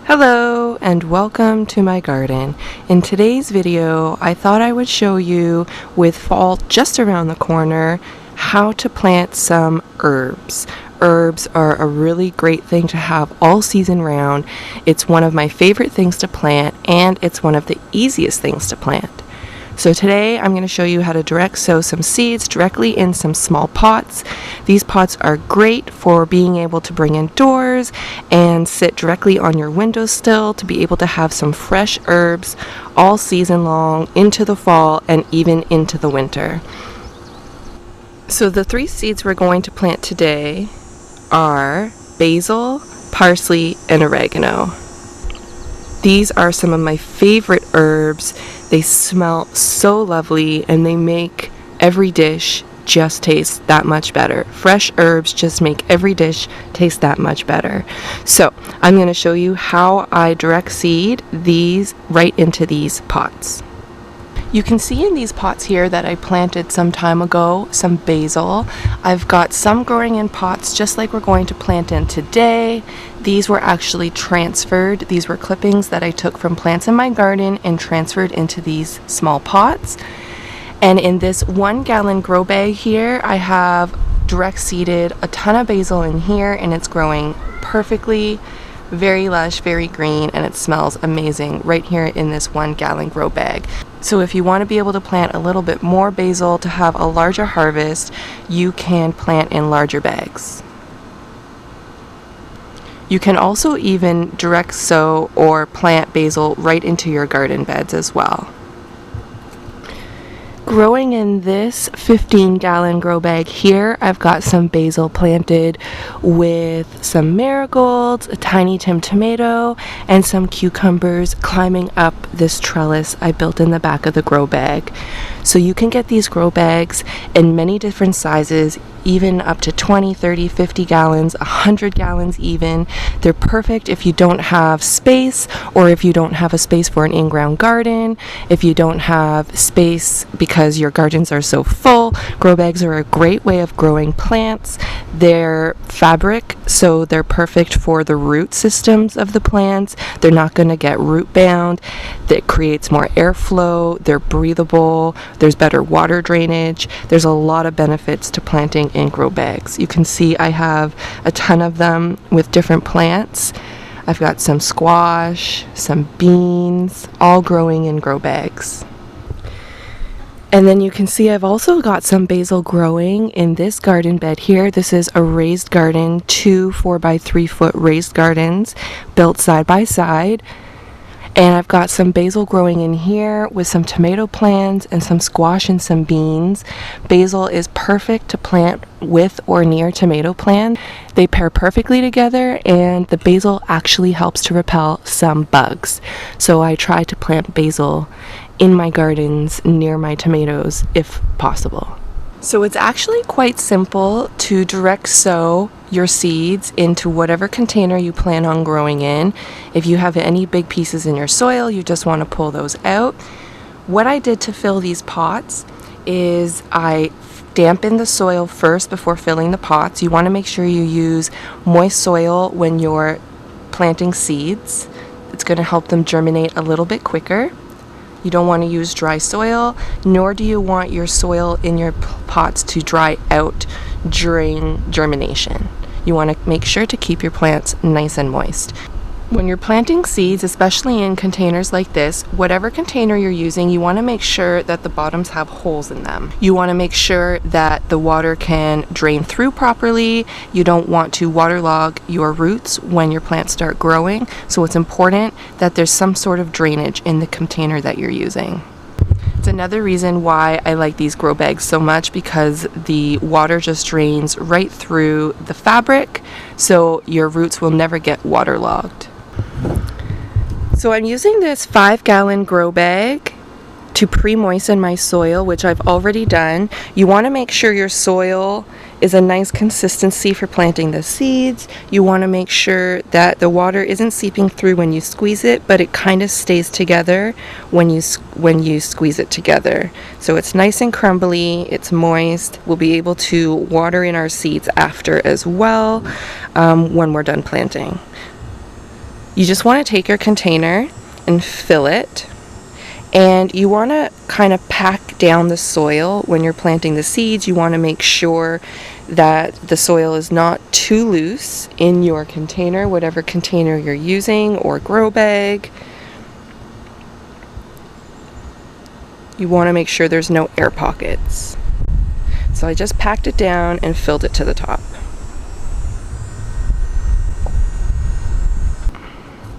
Hello and welcome to my garden. In today's video, I thought I would show you, with fall just around the corner, how to plant some herbs. Herbs are a really great thing to have all season round. It's one of my favorite things to plant, and it's one of the easiest things to plant. So today I'm going to show you how to direct sow some seeds directly in some small pots. These pots are great for being able to bring indoors and sit directly on your windowsill to be able to have some fresh herbs all season long into the fall and even into the winter. So the three seeds we're going to plant today are basil, parsley, and oregano. These are some of my favorite herbs. They smell so lovely and they make every dish just taste that much better. Fresh herbs just make every dish taste that much better. So I'm going to show you how I direct seed these right into these pots. You can see in these pots here that I planted some time ago some basil. I've got some growing in pots just like we're going to plant in today. These were actually transferred. These were clippings that I took from plants in my garden and transferred into these small pots. And in this 1 gallon grow bag here, I have direct seeded a ton of basil in here, and it's growing perfectly. Very lush, very green, and it smells amazing right here in this 1 gallon grow bag. So if you want to be able to plant a little bit more basil to have a larger harvest, you can plant in larger bags. You can also even direct sow or plant basil right into your garden beds as well. Growing in this 15 gallon grow bag here, I've got some basil planted with some marigolds, a tiny Tim tomato, and some cucumbers climbing up this trellis I built in the back of the grow bag. So you can get these grow bags in many different sizes, even up to 20, 30, 50 gallons, 100 gallons even. They're perfect if you don't have space, or if you don't have a space for an in-ground garden, if you don't have space because your gardens are so full. Grow bags are a great way of growing plants. They're fabric, so they're perfect for the root systems of the plants. They're not going to get root bound. That creates more airflow. They're breathable. There's better water drainage. There's a lot of benefits to planting in grow bags. You can see I have a ton of them with different plants. I've got some squash, some beans, all growing in grow bags. And then you can see I've also got some basil growing in this garden bed here. This is a raised garden, 2 4x3 foot raised gardens built side by side. And I've got some basil growing in here with some tomato plants and some squash and some beans. Basil is perfect to plant with or near tomato plants. They pair perfectly together, and the basil actually helps to repel some bugs. So I try to plant basil in my gardens near my tomatoes if possible. So it's actually quite simple to direct sow your seeds into whatever container you plan on growing in. If you have any big pieces in your soil, you just want to pull those out. What I did to fill these pots is I dampened the soil first before filling the pots. You want to make sure you use moist soil when you're planting seeds. It's going to help them germinate a little bit quicker. You don't want to use dry soil, nor do you want your soil in your pots to dry out during germination. You want to make sure to keep your plants nice and moist. When you're planting seeds, especially in containers like this, whatever container you're using, you want to make sure that the bottoms have holes in them. You want to make sure that the water can drain through properly. You don't want to waterlog your roots when your plants start growing. So it's important that there's some sort of drainage in the container that you're using. It's another reason why I like these grow bags so much, because the water just drains right through the fabric, so your roots will never get waterlogged. So I'm using this 5 gallon grow bag to pre-moisten my soil, which I've already done. You want to make sure your soil is a nice consistency for planting the seeds. You want to make sure that the water isn't seeping through when you squeeze it, but it kind of stays together when you squeeze it together. So it's nice and crumbly, it's moist. We'll be able to water in our seeds after as well when we're done planting. You just want to take your container and fill it, and you want to kind of pack down the soil when you're planting the seeds. You want to make sure that the soil is not too loose in your container, whatever container you're using, or grow bag. You want to make sure there's no air pockets. So I just packed it down and filled it to the top.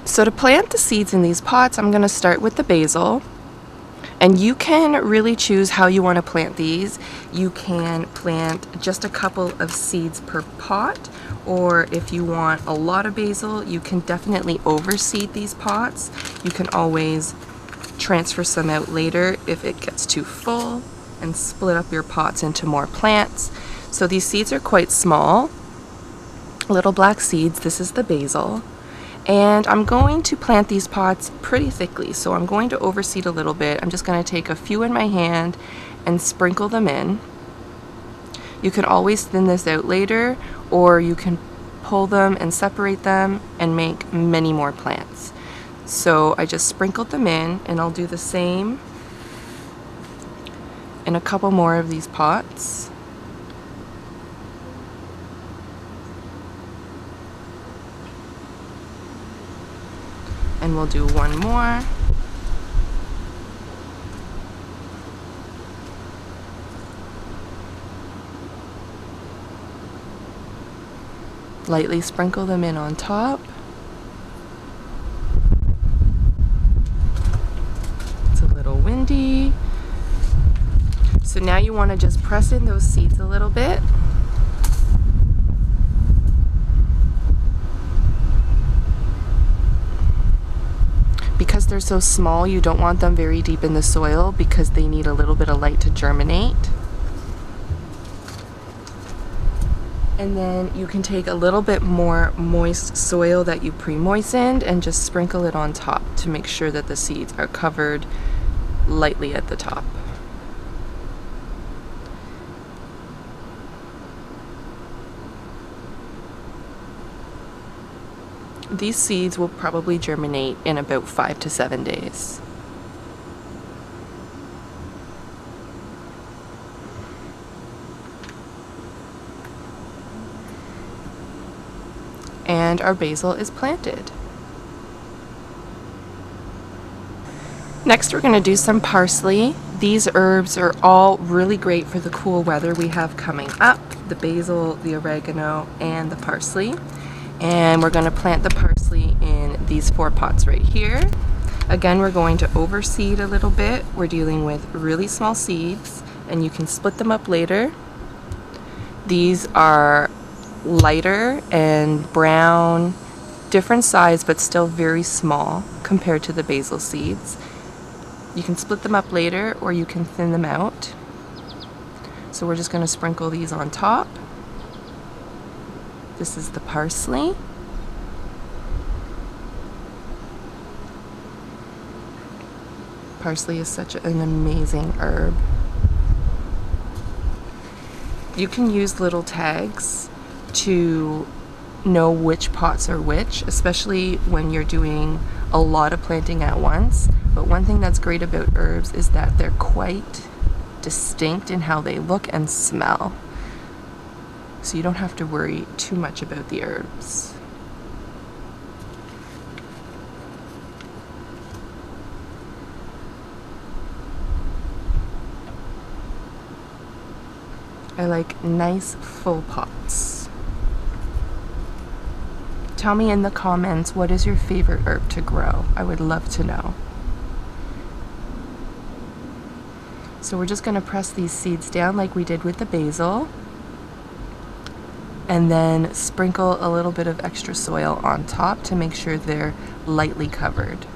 So to plant the seeds in these pots, I'm going to start with the basil. And you can really choose how you want to plant these. You can plant just a couple of seeds per pot, or if you want a lot of basil, you can definitely overseed these pots. You can always transfer some out later if it gets too full and split up your pots into more plants. So these seeds are quite small, little black seeds. This is the basil. And I'm going to plant these pots pretty thickly, so I'm going to overseed a little bit. I'm just going to take a few in my hand and sprinkle them in. You can always thin this out later, or you can pull them and separate them and make many more plants. So I just sprinkled them in, and I'll do the same in a couple more of these pots. And we'll do one more. Lightly sprinkle them in on top. It's a little windy. So now you want to just press in those seeds a little bit. Because they're so small, you don't want them very deep in the soil because they need a little bit of light to germinate. And then you can take a little bit more moist soil that you pre-moistened and just sprinkle it on top to make sure that the seeds are covered lightly at the top. These seeds will probably germinate in about 5 to 7 days. And our basil is planted. Next, we're going to do some parsley. These herbs are all really great for the cool weather we have coming up. The basil, the oregano, and the parsley. And we're going to plant the parsley in these 4 pots right here. Again, we're going to overseed a little bit. We're dealing with really small seeds, and you can split them up later. These are lighter and brown, different size, but still very small compared to the basil seeds. You can split them up later, or you can thin them out. So we're just going to sprinkle these on top. This is the parsley. Parsley is such an amazing herb. You can use little tags to know which pots are which, especially when you're doing a lot of planting at once. But one thing that's great about herbs is that they're quite distinct in how they look and smell. So you don't have to worry too much about the herbs. I like nice full pots. Tell me in the comments, what is your favorite herb to grow? I would love to know. So we're just going to press these seeds down like we did with the basil, and then sprinkle a little bit of extra soil on top to make sure they're lightly covered.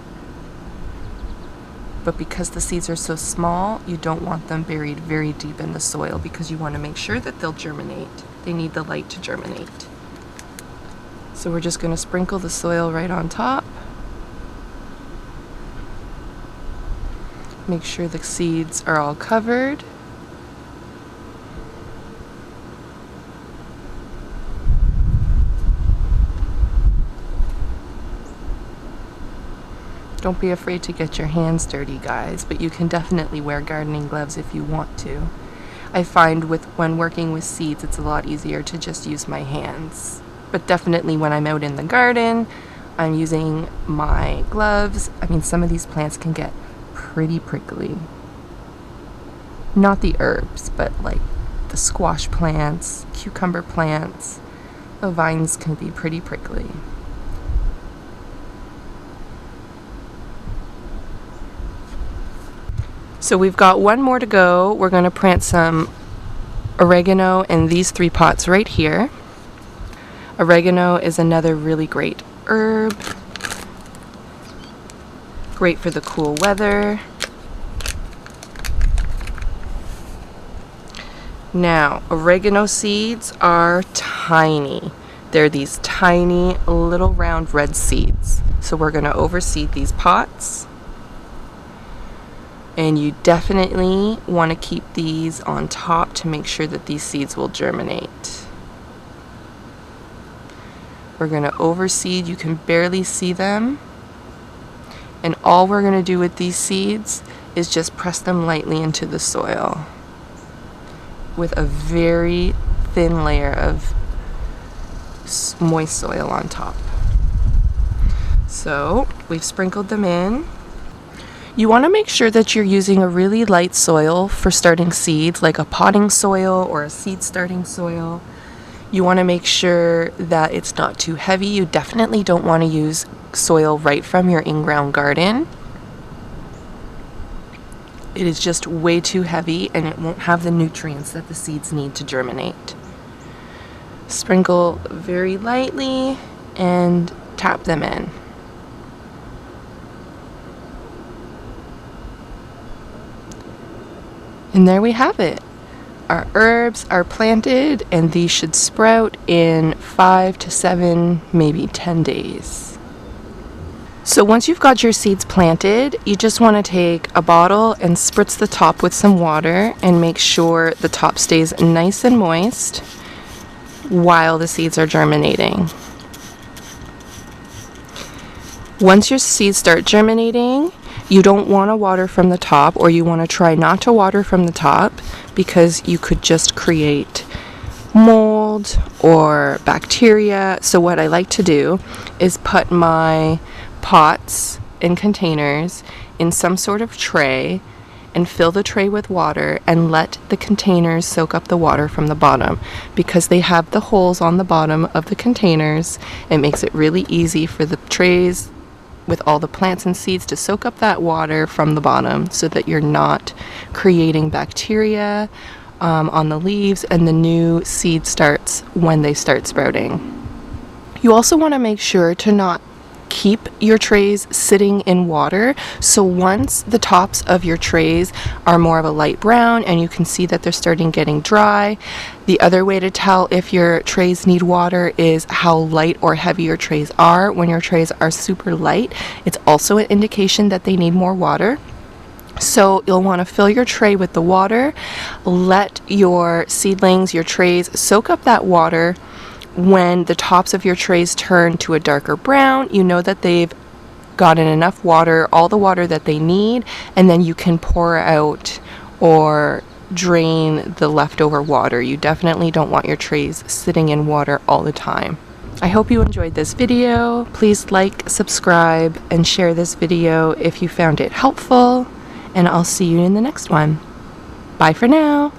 But because the seeds are so small, you don't want them buried very deep in the soil because you want to make sure that they'll germinate. They need the light to germinate. So we're just going to sprinkle the soil right on top. Make sure the seeds are all covered. Don't be afraid to get your hands dirty, guys, but you can definitely wear gardening gloves if you want to. I find when working with seeds, it's a lot easier to just use my hands. But definitely when I'm out in the garden, I'm using my gloves. I mean, some of these plants can get pretty prickly. Not the herbs, but like the squash plants, cucumber plants, the vines can be pretty prickly. So we've got one more to go. We're going to plant some oregano in these 3 pots right here. Oregano is another really great herb. Great for the cool weather. Now, oregano seeds are tiny. They're these tiny little round red seeds. So we're going to overseed these pots. And you definitely want to keep these on top to make sure that these seeds will germinate. We're going to overseed. You can barely see them. And all we're going to do with these seeds is just press them lightly into the soil with a very thin layer of moist soil on top. So we've sprinkled them in. You want to make sure that you're using a really light soil for starting seeds, like a potting soil or a seed starting soil. You want to make sure that it's not too heavy. You definitely don't want to use soil right from your in-ground garden. It is just way too heavy and it won't have the nutrients that the seeds need to germinate. Sprinkle very lightly and tap them in. And there we have it. Our herbs are planted and these should sprout in 5 to 7, maybe 10 days. So once you've got your seeds planted, you just want to take a bottle and spritz the top with some water and make sure the top stays nice and moist while the seeds are germinating. Once your seeds start germinating, you don't want to water from the top, or you want to try not to water from the top because you could just create mold or bacteria. So what I like to do is put my pots and containers in some sort of tray and fill the tray with water and let the containers soak up the water from the bottom. Because they have the holes on the bottom of the containers, it makes it really easy for the trays with all the plants and seeds to soak up that water from the bottom so that you're not creating bacteria on the leaves and the new seed starts when they start sprouting. You also want to make sure to not keep your trays sitting in water. So once the tops of your trays are more of a light brown and you can see that they're starting getting dry, the other way to tell if your trays need water is how light or heavy your trays are. When your trays are super light, it's also an indication that they need more water. So you'll want to fill your tray with the water, let your seedlings, your trays soak up that water. When the tops of your trays turn to a darker brown, you know that they've gotten enough water, all the water that they need, and then you can pour out or drain the leftover water. You definitely don't want your trays sitting in water all the time. I hope you enjoyed this video. Please like, subscribe, and share this video if you found it helpful, and I'll see you in the next one. Bye for now.